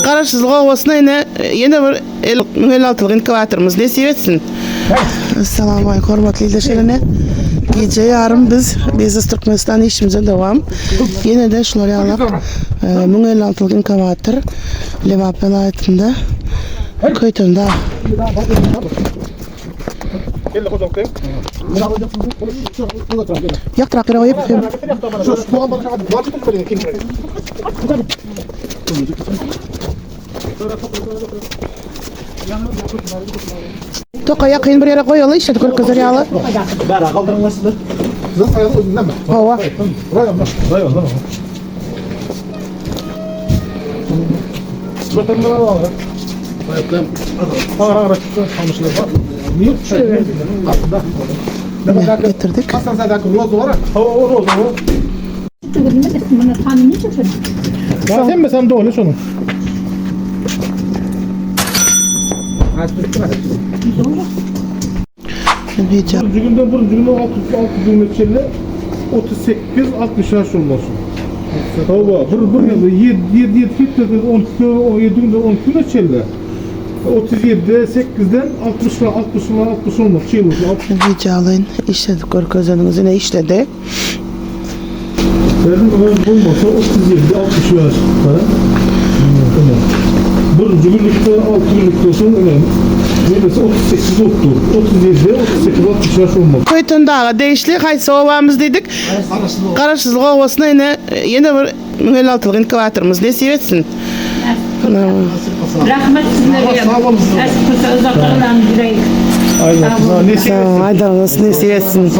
Kararsızlık ovasına yine bir 56'lık inkubatörümüz nesip etsin. Assalamu alaikum hormatly izleyenler. Gece yarın biz Bezes Türkmenistan işimize devam. Yine de şular yalak 56'lık inkubatör Levap velayetinde köytünde. Yak traktörü koyup Toka yakın bir yere koyalı işte kızlar yağlı. Bera kaldırılmasıdır. Zat ayağını özünden mi? Hava. Rayon lan. Sıkıntı var mı? Ayaklarım. Ağır çıktı. Kamışlar var. Niye? Aslında. Getirdik. Hasan Zadak'ın rozu var. O rozu. Sen mi sen doğru şunu? Cügünden 6 kilometre 38-60 yaş olmasın. Hava, bir 7 günde 10 kilometre 37 8'den 60 olmak şey olur. Videolayın işledik görközünüzü ne işledi? Benim olmasa 37-60 yaş para. Bir cügünlükte 6 günlükte son önemli. Neyse 38 oldu. 37-38-60 yaş olmak. Köytün dağı değişli kaysı ovamız dedik. Kararsızlık ovasına yine bir 56'lık inkubatörümüz nesip etsin. Rahmet sizlere. Eski uzaklardan direkt. Aynen. Aydan nasıl nesip etsin.